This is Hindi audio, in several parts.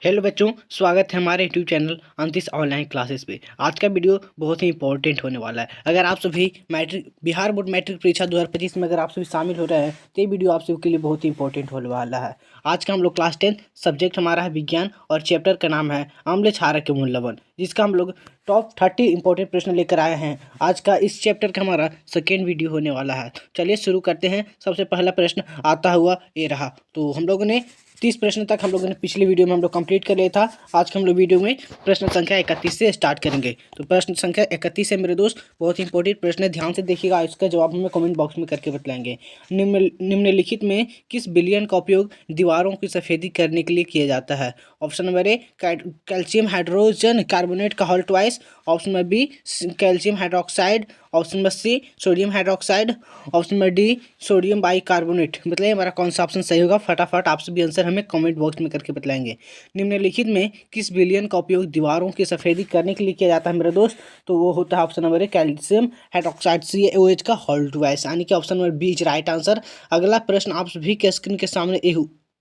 हेलो बच्चों, स्वागत है हमारे YouTube channel Antish online classes पे। आज का वीडियो बहुत ही इंपॉर्टेंट होने वाला है। अगर आप सभी मैट्रिक बिहार बोर्ड मैट्रिक परीक्षा 2025 में अगर आप सभी शामिल हो रहे हैं तो ये वीडियो आप सभी के लिए बहुत ही इंपॉर्टेंट होने वाला है। आज का हम लोग क्लास 10 सब्जेक्ट हमारा है विज्ञान और चैप्टर का नाम है अम्ल क्षारक के मूल लवण, जिसका हम लोग टॉप 30 इंपॉर्टेंट प्रश्न लेकर आए हैं। आज का इस चैप्टर का हमारा सेकेंड वीडियो होने वाला है। चलिए शुरू करते हैं। सबसे पहला प्रश्न आता हुआ ये रहा। तो हम लोगों ने 30 प्रश्न तक हम लोगों ने पिछले वीडियो में हम लोग कंप्लीट कर लिया था। आज के हम लोग वीडियो में प्रश्न संख्या 31 से स्टार्ट करेंगे। तो प्रश्न संख्या 31 है मेरे दोस्त, बहुत ही इंपॉर्टेंट प्रश्न है, ध्यान से देखिएगा। इसका जवाब हमें कमेंट बॉक्स में करके बतलाएंगे। निम्नलिखित में किस विलयन का उपयोग दीवारों की सफेदी करने के लिए किया जाता है? Option number A calcium hydrogen carbonate का हॉल ट्वाइस। Option number B calcium hydroxide. Option number C sodium hydroxide. Option number D sodium bicarbonate. मतलब हमारा कौन सा ऑप्शन सही होगा? फटाफट आप सभी आंसर हमें कमेंट बॉक्स में करके बतलाएंगे। निम्नलिखित में किस विलयन का उपयोग दीवारों की सफेदी करने के लिए किया जाता है मेरे दोस्त? तो वो होता है option number A calcium hydroxide CaOH का हॉल ट्वाइस, यानी कि option number B is right answer. अगला प्रश्न आप सभी के स्क्रीन के सामने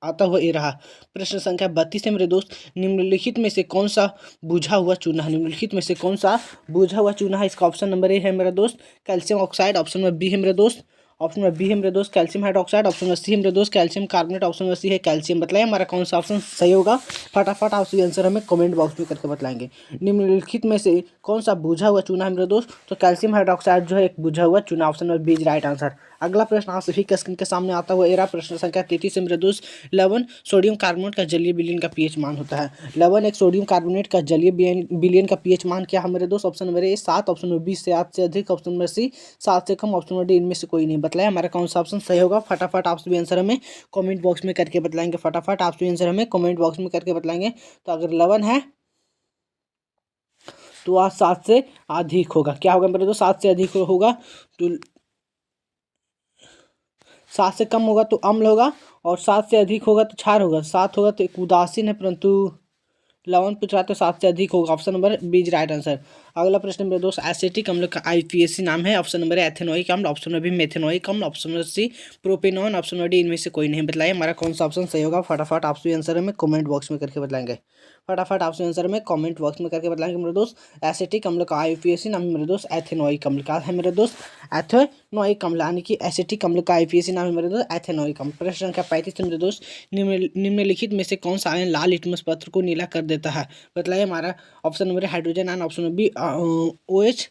आता हुआ ये रहा। प्रश्न संख्या 32 है मेरे दोस्त। निम्नलिखित में से कौन सा बुझा हुआ चूना है? निम्नलिखित में से कौन सा बुझा हुआ चूना है? इसका ऑप्शन नंबर ए है मेरा दोस्त calcium oxide. Option number B है मेरे दोस्त ऑप्शन नंबर बी है मेरे दोस्त calcium hydroxide. Option number C है मेरे दोस्त calcium carbonate. Option number C है कैल्शियम। बताइए हमारा कौन सा ऑप्शन सही होगा? फटाफट आप सभी आंसर हमें कमेंट बॉक्स में करके बतलाएंगे। निम्नलिखित में से कौन सा बुझा हुआ चूना है मेरे दोस्त? तो कैल्शियम हाइड्रोक्साइड जो है एक बुझा हुआ चूना। Option number B is right answer. अगला प्रश्न आप सभी के स्क्रीन के सामने आता हुआ एरा प्रश्न संख्या 33 से मेरे दोस्त। लवण सोडियम कार्बोनेट का जलीय विलयन का पीएच मान होता है। लवण एक सोडियम कार्बोनेट का जलीय विलयन का पीएच मान क्या है मेरे दोस्त? Option number A 7। Option number B 7 से अधिक। ऑप्शन नंबर सी 7 से कम। ऑप्शन नंबर डी इनमें से कोई नहीं। बताया हमारा कौन सा ऑप्शन सही होगा? फटाफट आप सभी आंसर हमें कमेंट बॉक्स में करके बतलाएंगे। फटाफट आप सभी आंसर हमें कमेंट बॉक्स में करके बतलाएंगे। तो अगर लवण है तो आज 7 से अधिक होगा। क्या होगा मेरे दोस्त? 7 से अधिक होगा तो 7 से कम होगा तो अम्ल होगा, और 7 से अधिक होगा तो क्षार होगा। 7 होगा तो एक उदासीन है, परंतु लवण पूछ रहा तो 7 से अधिक होगा। Option number B is right answer. अगला प्रश्न मेरे दोस्त एसिटिक अम्ल का IUPAC नाम है। ऑप्शन नंबर एथेनोइक अम्ल। ऑप्शन नंबर बी मेथेनोइक अम्ल। Option number C propanone. Option number D इनमें से कोई नहीं। बताइए हमारा कौन सा ऑप्शन सही होगा? फटाफट आप सभी आंसर हमें कमेंट बॉक्स में करके बताएंगे। फटाफट आपसे आंसर में कमेंट बॉक्स में करके बताएंगे मेरे दोस्त। एसिटिक अम्ल का IUPAC नाम है मेरे दोस्त एथेनोइक अम्ल का है मेरे दोस्त एथेनोइक अम्ल, यानी कि एसिटिक अम्ल का IUPAC नाम है मेरे दोस्त एथेनोइक अम्ल। प्रश्न संख्या 35 मेरे दोस्त। निम्नलिखित में से कौन सा आयन लाल लिटमस पत्र को नीला कर देता है? बताइए हमारा option number hydrogen ion. Option number B OH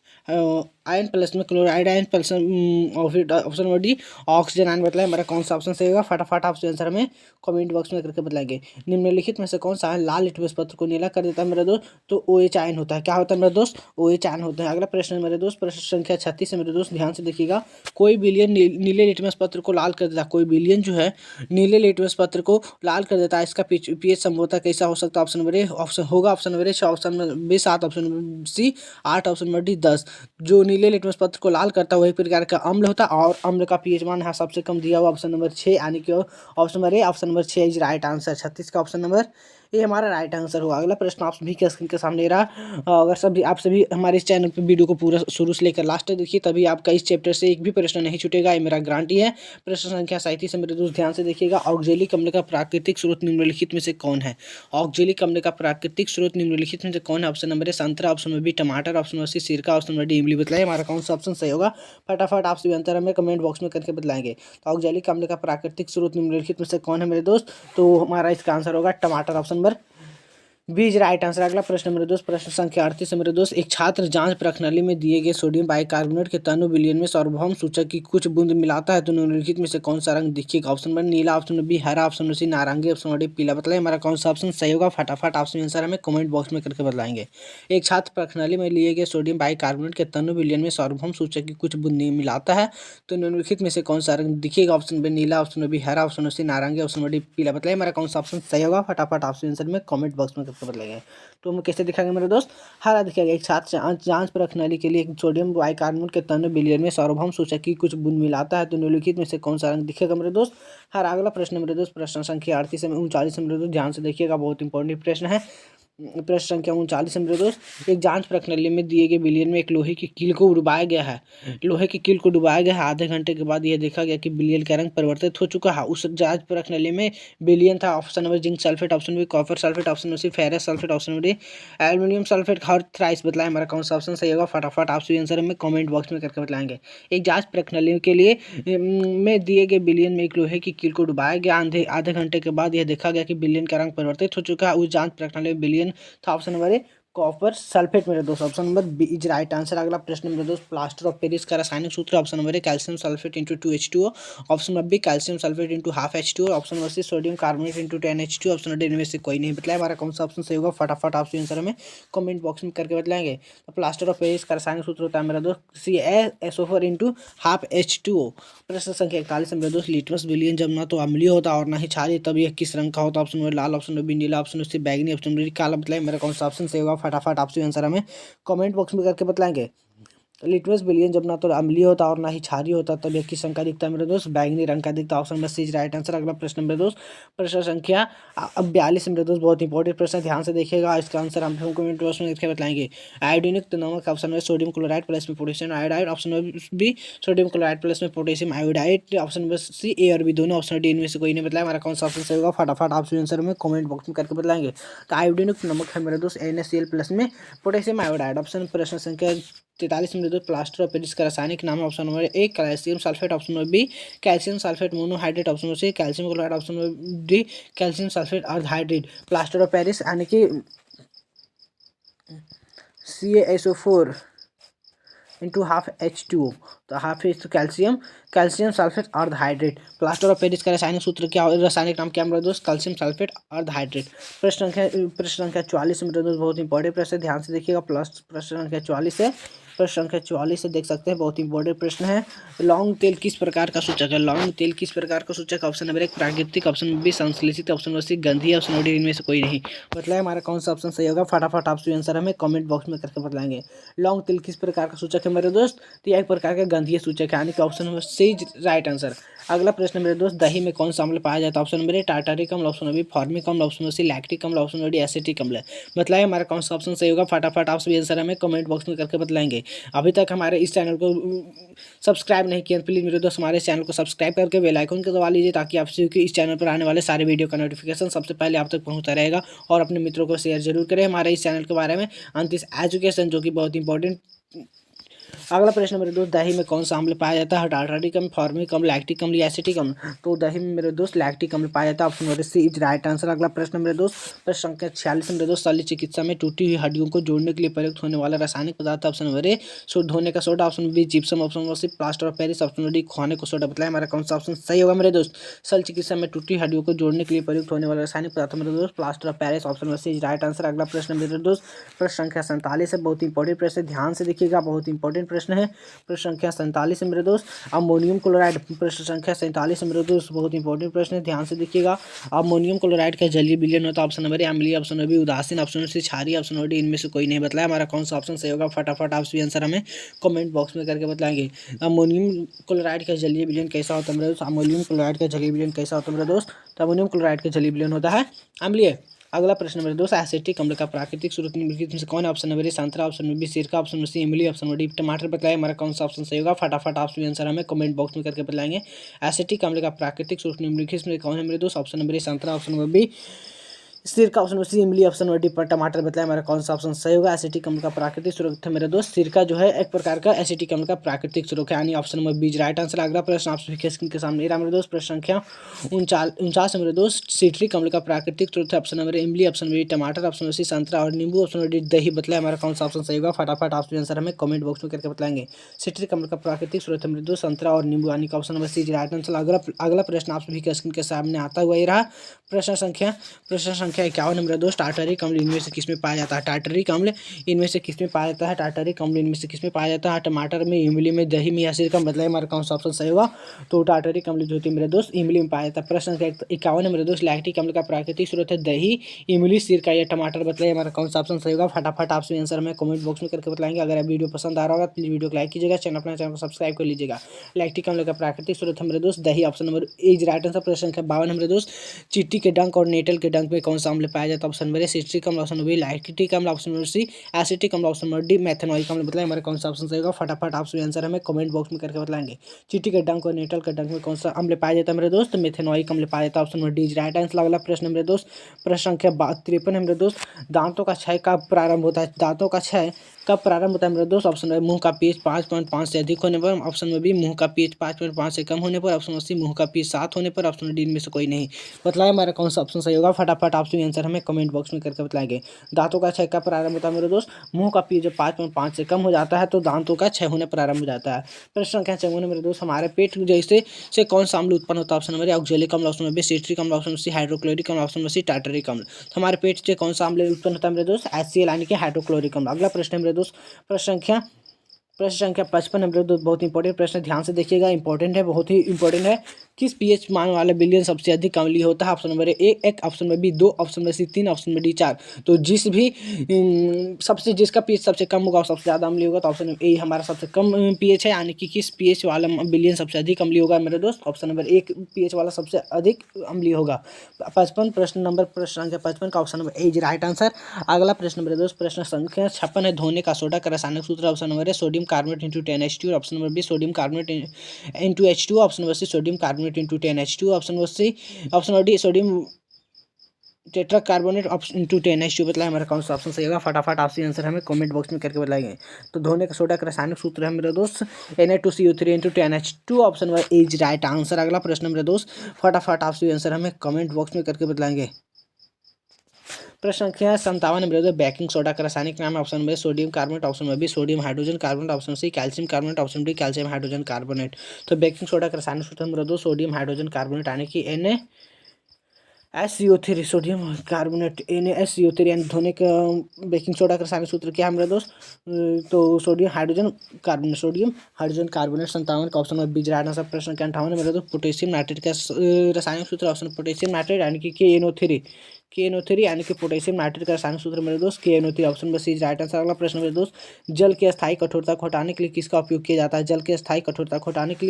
ion plus में क्लोराइड आयन प्लस और फिर option number D oxygen ion. बताइए हमारा कौन सा ऑप्शन सही होगा? फटाफट आपसे आंसर हमें कमेंट बॉक्स में करके बताएंगे। निम्नलिखित में से कौन सा आयन लाल लिटमस पत्र को नीला कर देता है मेरे दोस्त? तो OH आयन होता है। क्या होता है मेरे दोस्त? OH आयन होता है। अगला प्रश्न है मेरे दोस्त, प्रश्न संख्या 36 है मेरे दोस्त, ध्यान से देखिएगा। कोई विलयन नीले लिटमस पत्र को लाल कर देता है। कोई विलयन जो है नीले लिटमस पत्र को लाल कर देता है। इसका पीएच संभवतः कैसा हो सकता है? ऑप्शन नंबर ए ऑप्शन होगा option number A 6। Option number B 7। Option number C 8। Option number D 10। जो नीले लिटमस पत्र को लाल करता है वही प्रकार का अम्ल होता है, और अम्ल का पीएच मान है सबसे कम दिया हुआ ऑप्शन नंबर 6, यानी कि option number A option number 6 is right answer. 36 का ऑप्शन नंबर ये हमारा राइट आंसर होगा। अगला प्रश्न आप सभी के स्क्रीन के सामने रहा। अगर सभी आप सभी हमारे इस चैनल पर वीडियो को पूरा शुरू से लेकर लास्ट तक देखिए, तभी आपका इस चैप्टर से एक भी प्रश्न नहीं छूटेगा, ये मेरा गारंटी है। प्रश्न संख्या 37 है मेरे दोस्त, ध्यान से देखिएगा। ऑक्जेलिक अम्ल का प्राकृतिक स्रोत निम्नलिखित में से कौन है? ऑक्जेलिक अम्ल का प्राकृतिक स्रोत निम्नलिखित में से कौन है? ऑप्शन नंबर ए संतरा। ऑप्शन नंबर बी टमाटर। ऑप्शन नंबर सी सिरका। ऑप्शन नंबर डी इमली। बताइए हमारा कौन सा ऑप्शन सही होगा? फटाफट आप सभी अंतर हमें कमेंट बॉक्स में करके बताएंगे। तो ऑक्जेलिक अम्ल का प्राकृतिक स्रोत निम्नलिखित में से कौन है मेरे दोस्त? तो हमारा इसका आंसर होगा टमाटर। Option number B is right answer. अगला प्रश्न मेरे दोस्त, प्रश्न संख्या 38 मेरे दोस्त। एक छात्र जांच प्रणाली में दिए गए सोडियम बाइकार्बोनेट के तनु विलयन में सार्वभौम सूचक की कुछ बूंद मिलाता है तो निम्नलिखित में से कौन सा रंग दिखेगा? ऑप्शन नंबर नीला। ऑप्शन नंबर बी हरा। ऑप्शन नंबर सी नारंगी। ऑप्शन नंबर डी पीला। बताइए हमारा कौन सा ऑप्शन सही होगा? फटाफट आपसे आंसर हमें कमेंट बॉक्स में करके बताएंगे। एक छात्र प्रणाली में लिए गए सोडियम बाइकार्बोनेट के तनु विलयन में सार्वभौम सूचक की कुछ बूंद मिलाता है तो निम्नलिखित में से कौन सा रंग दिखेगा? ऑप्शन नंबर नीला। ऑप्शन नंबर बी हरा। ऑप्शन नंबर सी नारंगी। ऑप्शन नंबर डी पीला। बताइए हमारा कौन सा ऑप्शन सही होगा? फटाफट आपसे आंसर में कमेंट बॉक्स में करके बताएंगे। तो हम कैसे दिखाएंगे मेरे दोस्त? हरा दिखाएगा। एक छात्र जांच प्रणाली के लिए सोडियम बाइकार्बोनेट के तनु विलयन में सार्वभौम सूचक की कुछ बूंद मिलाता है तो निम्नलिखित में से कौन सा रंग दिखेगा मेरे दोस्त? हरा। अगला प्रश्न मेरे दोस्त, प्रश्न संख्या 38 से 39 मेरे दोस्त, ध्यान से देखिएगा, बहुत इंपॉर्टेंट प्रश्न है। प्रश्न संख्या 39 है मेरे दोस्त। एक जांच प्रणाली में दिए गए विलयन में एक लोहे की कील को डुबाया गया है। लोहे की कील को डुबाया गया है। आधे घंटे के बाद यह देखा गया कि विलयन का रंग परिवर्तित हो चुका है। उस जांच प्रणाली में विलयन था option number zinc sulphate, option B copper sulphate, option C ferrous sulphate, option D aluminium sulphate. हर थ्राइस बताएं हमारा कौन सा ऑप्शन सही होगा। फटाफट आप सभी आंसर हमें कमेंट बॉक्स में करके बताएंगे। एक जांच प्रणाली के लिए में दिए गए विलयन में एक लोहे की कील को डुबाया गया। आधे घंटे के बाद यह देखा गया कि विलयन का रंग परिवर्तित हो चुका है। उस जांच प्रणाली में विलयन था option number A copper sulphate मेरे दोस्त। Option number B is right answer. अगला प्रश्न मेरे दोस्त, प्लास्टर ऑफ पेरिस का रासायनिक सूत्र। Option number A calcium sulphate into 2H2O, option number B calcium sulphate into half H2O, option number C sodium carbonate into 10H2, option number D इनमें से कोई नहीं बताया। हमारा कौन सा ऑप्शन सही होगा। फटाफट आप आंसर हमें कमेंट बॉक्स में करके बताएंगे। तो प्लास्टर ऑफ पेरिस का रासायनिक सूत्र होता है मेरा दोस्त CaSO4 इंटू हाफ H2O। प्रश्न संख्या 41 मेरे दोस्त, लिटमस विलयन जब ना तो अम्लीय होता और ना ही क्षारीय तब यह किस रंग का होता। ऑप्शन नंबर लाल, ऑप्शन नंबर नीला, ऑप्शन नंबर बैगनी, ऑप्शन नंबर काला बताइए मेरा कौन सा ऑप्शन सही होगा। फटाफट आपसे आंसर हमें कमेंट बॉक्स में करके बताएंगे। लिटमस विलयन जब ना तो अम्लीय होता और ना ही क्षारीय होता तब यह किस रंग का दिखता है मेरे दोस्त। बैंगनी रंग का दिखता है। Option number C is right answer. अगला प्रश्न मेरे दोस्त, प्रश्न संख्या 42 मेरे दोस्त, बहुत इंपॉर्टेंट प्रश्न, ध्यान से देखिएगा। इसका आंसर हम कमेंट बॉक्स में लिख के बताएंगे। आयोडीनिक नमक, option number sodium chloride plus में potassium iodide, option number B sodium chloride plus में potassium iodide, option number C A और बी दोनों, ऑप्शन डी इनमें से कोई नहीं बताया। हमारा कौन सा ऑप्शन सही होगा। फटाफट आप आंसर में कमेंट बॉक्स में करके बताएंगे। तो आयोडीनिक नमक है मेरे दोस्त NaCl प्लस में पोटेशियम आयोडाइड। ऑप्शन प्रश्न संख्या 43 में दोस्त, प्लास्टर ऑफ पेरिस का रासायनिक नाम। Option number A calcium sulphate, option number B calcium sulphate monohydrate, option number C calcium chloride, option number D calcium sulphate अर्धहाइड्रेट। प्लास्टर ऑफ पेरिस यानी कि CaSO4 इंटू हाफ H2O, तो हाफ इज कैल्शियम सल्फेट अर्धहाइड्रेट। प्लास्टर ऑफ पेरिस का रासायनिक सूत्र क्या, रासायनिक नाम क्या मेरे दोस्त, कैल्शियम सल्फेट अर्धहाइड्रेट। प्रश्न संख्या 44 मेरे दोस्त, बहुत इंपॉर्टेंट प्रश्न है, ध्यान से देखिएगा। प्रश्न संख्या 44 है। प्रश्न संख्या 44 से देख सकते हैं, बहुत इंपॉर्टेंट प्रश्न है। लौंग तेल किस प्रकार का सूचक है। लौंग तेल किस प्रकार का सूचक। ऑप्शन नंबर एक प्राकृतिक, ऑप्शन नंबर बी संश्लेषित, ऑप्शन नंबर सी गंधीय, ऑप्शन नंबर डी इनमें से कोई नहीं। मतलब हमारा कौन सा ऑप्शन सही होगा। फटाफट आप आंसर हमें कमेंट बॉक्स में करके बताएंगे। लौंग तेल किस प्रकार का सूचक है मेरे दोस्त, तो यह एक प्रकार का गंधीय सूचक है, यानी कि option number C right answer. अगला प्रश्न मेरे दोस्त, दही में कौन सा अम्ल पाया जाता है। ऑप्शन नंबर ए टार्टारिक अम्ल, ऑप्शन नंबर बी फॉर्मिक अम्ल, ऑप्शन नंबर सी लैक्टिक अम्ल, ऑप्शन नंबर डी एसिटिक अम्ल। मतलब हमारा कौन सा ऑप्शन सही होगा। फटाफट आप सभी आंसर हमें कमेंट बॉक्स में करके बताएंगे। अभी तक हमारे इस चैनल को सब्सक्राइब नहीं किया, प्लीज़ मेरे दोस्त हमारे चैनल को सब्सक्राइब करके बेल आइकन को दबा लीजिए, ताकि आप सभी को इस चैनल पर आने वाले सारे वीडियो का नोटिफिकेशन सबसे पहले आप तक पहुंचता रहेगा। और अपने मित्रों को शेयर जरूर करें हमारे इस चैनल के बारे में, अंतिश एजुकेशन, जो कि बहुत इंपॉर्टेंट। अगला प्रश्न मेरे दोस्त, दही में कौन सा अम्ल पाया जाता है। टार्टारिक अम्ल, फॉर्मिक अम्ल, लैक्टिक अम्ल या एसिटिक अम्ल। तो दही में मेरे दोस्त लैक्टिक अम्ल पाया जाता है। Option number C is right answer. अगला प्रश्न मेरे दोस्त, प्रश्न संख्या 46 मेरे दोस्त, शल्य चिकित्सा में टूटी हुई हड्डियों को जोड़ने के लिए प्रयुक्त होने वाला रासायनिक पदार्थ। ऑप्शन नंबर ए धोने का soda, option B gypsum, option number C plaster of Paris, option number D खाने को सोडा। बताया हमारा कौन सा ऑप्शन सही होगा मेरे दोस्त। शल्य चिकित्सा में टूटी हड्डियों को जोड़ने के लिए प्रयुक्त होने वाला रासायनिक पदार्थ मेरे दोस्त plaster of Paris, option number C is right answer. अगला प्रश्न मेरे दोस्त, प्रश्न संख्या 47 है, बहुत इंपॉर्टेंट प्रश्न है, ध्यान से देखिएगा, बहुत इंपॉर्टेंट प्रश्न है। प्रश्न संख्या 47 मेरे दोस्त, अमोनियम क्लोराइड। प्रश्न संख्या 47 मेरे दोस्त, बहुत इंपॉर्टेंट प्रश्न है, ध्यान से देखिएगा। अमोनियम क्लोराइड का जलीय विलयन होता है। ऑप्शन नंबर ए अम्लीय, ऑप्शन नंबर बी उदासीन, ऑप्शन नंबर सी क्षारीय, ऑप्शन नंबर डी इनमें से कोई नहीं बताया। हमारा कौन सा ऑप्शन सही होगा। फटाफट आप सभी आंसर हमें कमेंट बॉक्स में करके बताएंगे। अमोनियम क्लोराइड का जलीय विलयन कैसा होता है मेरे दोस्त। अमोनियम क्लोराइड का जलीय विलयन कैसा होता है मेरे दोस्त। तो अमोनियम क्लोराइड का जलीय विलयन होता है अम्लीय। अगला प्रश्न मेरे दोस्त, एसिटिक अम्ल का प्राकृतिक स्रोत निम्नलिखित में से कौन है। ऑप्शन नंबर ए संतरा, ऑप्शन नंबर बी सिरका, ऑप्शन नंबर सी इमली, ऑप्शन नंबर डी टमाटर। बताइए हमारा कौन सा ऑप्शन सही होगा। फटाफट आप सभी आंसर हमें कमेंट बॉक्स में करके बताएंगे। एसिटिक अम्ल का प्राकृतिक स्रोत निम्नलिखित में कौन है मेरे दोस्त। ऑप्शन नंबर ए संतरा, ऑप्शन नंबर बी सिरका, ऑप्शन नंबर सी इमली, ऑप्शन नंबर डी पर टमाटर। बताया हमारा कौन सा ऑप्शन सही होगा। एसिटिक अम्ल का प्राकृतिक स्रोत है मेरे दोस्त सिरका, जो है एक प्रकार का एसिटिक अम्ल का प्राकृतिक स्रोत है, यानी option number B right answer. अगला प्रश्न आप सभी के स्क्रीन के सामने रहा मेरे दोस्त, प्रश्न संख्या 49 मेरे दोस्त, सिट्रिक अम्ल का प्राकृतिक स्रोत है। ऑप्शन नंबर ए इमली, ऑप्शन नंबर बी टमाटर, ऑप्शन नंबर सी संतरा और नींबू, ऑप्शन नंबर डी दही। बताया हमारा कौन सा ऑप्शन सही होगा। फटाफट आप सभी आंसर हमें कमेंट बॉक्स में करके बताएंगे। सिट्रिक अम्ल का प्राकृतिक स्रोत है मेरे दोस्त संतरा और नींबू, यानी option number C right answer. अगला प्रश्न आप सभी के स्क्रीन के सामने आता हुआ ही रहा। प्रश्न संख्या 51 नंबर दोस्त, टार्टरिक अम्ल इनमें से किसमें पाया जाता है। टार्टरिक अम्ल इनमें से किसमें पाया जाता है। टार्टरिक अम्ल इनमें से किसमें पाया जाता है। टमाटर में, इमली में, दही में या सिरका। मतलब हमारा कौन सा ऑप्शन सही होगा। तो टार्टरिक अम्ल जो होती है मेरे दोस्त इमली में पाया जाता है। प्रश्न संख्या 51 है मेरे दोस्त, लैक्टिक अम्ल का प्राकृतिक स्रोत है दही, इमली, सिरका या टमाटर। बताइए हमारा कौन सा ऑप्शन सही होगा। फटाफट आप सभी आंसर हमें कमेंट बॉक्स में करके बताएंगे। अगर वीडियो पसंद आ रहा होगा प्लीज वीडियो को लाइक कीजिएगा, अपने चैनल को सब्सक्राइब कर लीजिएगा। लैक्टिक अम्ल का प्राकृतिक स्रोत है मेरे दोस्त दही, ऑप्शन नंबर ए राइट आंसर। प्रश्न संख्या 52 है मेरे दोस्त, चींटी के डंक और नेटल के डंक में कौन सा अम्ल पाया जाता है? ऑप्शन नंबर ए सिट्रिक अम्ल, ऑप्शन नंबर बी लैक्टिक अम्ल, ऑप्शन नंबर सी एसिटिक अम्ल, ऑप्शन नंबर डी मेथनॉइक अम्ल। बताइए हमारा कौन सा ऑप्शन सही होगा? फटाफट आप सभी आंसर हमें कमेंट बॉक्स में करके बताएंगे। चींटी के डंक और नेटल के डंक में कौन सा अम्ल पाया जाता है मेरे दोस्त? मेथनॉइक अम्ल पाया जाता है। Option number D is right answer. अगला प्रश्न मेरे दोस्त, प्रश्न संख्या 53 है मेरे दोस्त। दांतों का क्षय कब प्रारंभ होता है? दांतों का क्षय कब प्रारंभ होता है मेरे दोस्त? ऑप्शन नंबर मुंह का पीएच 5.5 से अधिक होने पर, ऑप्शन नंबर बी मुंह का पीएच 5.5 से कम होने पर, ऑप्शन नंबर सी मुंह का पीएच 7 होने पर, ऑप्शन नंबर डी में से कोई नहीं। बताइए हमारा कौन सा ऑप्शन सही होगा? फटाफट आप सभी आंसर हमें कमेंट बॉक्स में करके बताएंगे। दांतों का क्षय कब प्रारंभ होता है मेरे दोस्त? मुंह का पीएच जब 5.5 से कम हो जाता है तो दांतों का क्षय होने प्रारंभ हो जाता है। प्रश्न संख्या 54 मेरे दोस्त, हमारे पेट जैसे से कौन सा अम्ल उत्पन्न होता है? ऑप्शन नंबर ए ऑक्जेलिक अम्ल, ऑप्शन नंबर बी सिट्रिक अम्ल, ऑप्शन नंबर सी हाइड्रोक्लोरिक अम्ल, ऑप्शन नंबर सी टार्टरिक अम्ल। हमारे पेट से कौन सा अम्ल उत्पन्न होता है मेरे दोस्त? HCl यानी कि हाइड्रोक्लोरिक अम्ल। अगला प्रश्न है मेरे दोस्त, प्रश्न संख्या 55 है मेरे दोस्त। बहुत इंपॉर्टेंट प्रश्न, ध्यान से देखिएगा, इंपॉर्टेंट है, बहुत ही इंपॉर्टेंट है। किस पीएच मान वाला विलयन सबसे अधिक अम्लीय होता है? Option number A 1, option number B 2, option number C 3, option number D 4। तो जिसका पीएच सबसे कम होगा सबसे ज़्यादा अम्लीय होगा, तो ऑप्शन नंबर ए हमारा सबसे कम पीएच है। यानी कि किस पीएच वाला विलयन सबसे अधिक अम्लीय होगा मेरे दोस्त? ऑप्शन नंबर 1 पीएच वाला सबसे अधिक अम्लीय होगा। 55 प्रश्न संख्या 55 का option number A is right answer. अगला प्रश्न मेरे दोस्त, प्रश्न संख्या 56 है। धोने का सोडा का रासायनिक सूत्र। Option number A sodium carbonate into 10H2, option number B sodium carbonate into H2, option number C sodium carbonate into 10H2, option number D sodium tetra carbonate into 10H2। बताइए हमारा कौन सा ऑप्शन सही होगा? फटाफट आपसे आंसर हमें कमेंट बॉक्स में करके बताएंगे। तो धोने का सोडा का रासायनिक सूत्र है मेरे दोस्त Na2CO3 into 10H2, option number A is right answer. अगला प्रश्न मेरे दोस्त, फटाफट आपसे आंसर हमें कमेंट बॉक्स में करके बताएंगे। प्रश्न संख्या 57 मेरे दोस्त, बेकिंग सोडा का रासायनिक नाम है। Option number sodium carbonate, option number B sodium hydrogen carbonate, option C calcium carbonate, option D calcium hydrogen carbonate. तो बेकिंग सोडा का रासायनिक सूत्र मेरे दोस्त सोडियम हाइड्रोजन कार्बोनेट यानी कि NaSCO3, सोडियम कार्बोनेट NaSCO3 यानी धोने का बेकिंग सोडा का रासायनिक सूत्र क्या है मेरे दोस्त? तो सोडियम हाइड्रोजन कार्बोनेट। 57 का option number B right answer. प्रश्न संख्या 58 मेरे दोस्त, पोटेशियम नाइट्रेट का रासायनिक सूत्र। ऑप्शन पोटेशियम नाइट्रेट यानी कि KNO3 यानी कि पोटेशियम नाइट्रेट का रासायनिक सूत्र मेरे दोस्त KNO3, option number C right answer. अगला प्रश्न मेरे दोस्त, जल की स्थायी कठोरता को हटाने के लिए किसका उपयोग किया जाता है? जल की स्थायी कठोरता को हटाने के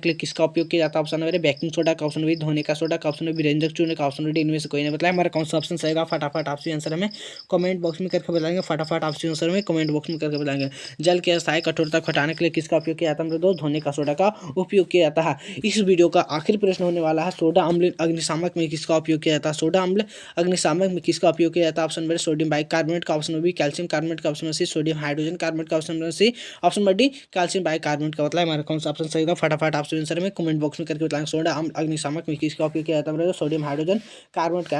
लिए किसका उपयोग किया जाता है? ऑप्शन नंबर ए बेकिंग सोडा का, ऑप्शन नंबर धोने का सोडा का, ऑप्शन नंबर व्यंजक चूर्ण का, ऑप्शन नंबर डी इनमें से कोई नहीं। बताया हमारा कौन सा ऑप्शन सही होगा? फटाफट आपसे आंसर हमें कमेंट बॉक्स में करके बताएंगे। फटाफट आपसे आंसर हमें कमेंट बॉक्स में करके बताएंगे। जल की स्थायी कठोरता को हटाने के लिए किसका उपयोग किया जाता है मेरे दोस्त? धोने का सोडा का उपयोग किया जाता है। इस वीडियो का आखिरी प्रश्न होने वाला है, सोडा अम्ल अग्निशामक में किसका उपयोग किया जाता है? सोडा अम्ल अग्निशामक में किसका उपयोग किया जाता है? ऑप्शन नंबर सोडियम बाइकार्बोनेट का, option number B calcium carbonate का, option number C sodium hydrogen carbonate का, option number C option number D calcium bicarbonate का। मतलब हमारा कौन सा ऑप्शन सही होगा? फटाफट आपसे आंसर में कमेंट बॉक्स में करके बताएंगे। सोडा अग्निशामक में किसका उपयोग किया जाता है? सोडियम हाइड्रोजन कार्बोनेट का,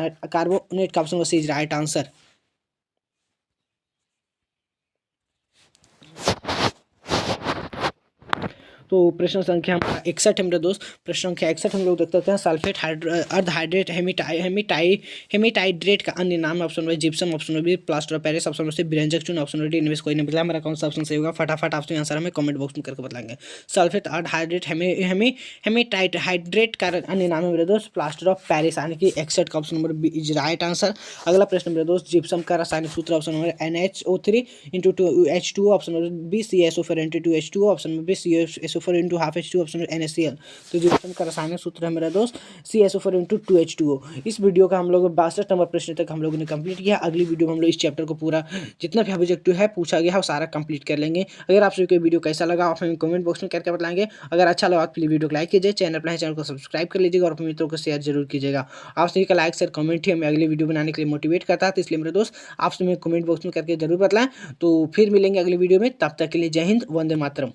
option number C is right answer. तो प्रश्न संख्या 61 है मेरे दोस्त। प्रश्न संख्या 61 हम लोग देखते हैं, सल्फेट अर्धहाइड्रेट हेमिटाइड्रेट का अन्य नाम है। Option number gypsum, option number B plaster of Paris, option number C व्यंजक चूर्ण, ऑप्शन नंबर डी इनमें से कोई नहीं। बताया हमारा कौन सा ऑप्शन सही होगा? फटाफट आपसे आंसर हमें कमेंट बॉक्स में करके बताएंगे। सल्फेट अर्धहाइड्रेट हेमिटाइड्रेट का अन्य नाम है मेरे दोस्त प्लास्टर ऑफ पेरिस यानी कि 61 का option number B is right answer. अगला प्रश्न मेरे दोस्त, जिप्सम का रासायनिक सूत्र। Option number NaHO3 into 2H2, option number B CaSO4 into 2H2, option number B CaSO4 into half H2, option number NaCl। तो जिप्सम का रासायनिक सूत्र है मेरा दोस्त CaSO4 इंटू 2H2O। इस वीडियो का हम लोग 62 नंबर प्रश्न तक हम लोगों ने कंप्लीट किया। अगली वीडियो में हम लोग इस चैप्टर को पूरा जितना भी ऑब्जेक्टिव है पूछा गया है वो सारा कंप्लीट कर लेंगे। अगर आप सभी को वीडियो कैसा लगा आप हमें कमेंट बॉक्स में करके बताएंगे। अगर अच्छा लगा तो प्लीज वीडियो को लाइक कीजिए, चैनल को सब्सक्राइब कर लीजिएगा और अपने मित्रों को शेयर जरूर कीजिएगा। आप सभी का लाइक शेयर कमेंट ही हमें अगली वीडियो बनाने के लिए मोटिवेट करता है। तो इसलिए मेरे दोस्त आप सभी कमेंट बॉक्स में करके जरूर बताएं। तो फिर मिलेंगे अगली वीडियो में, तब तक के लिए जय हिंद, वंदे मातरम।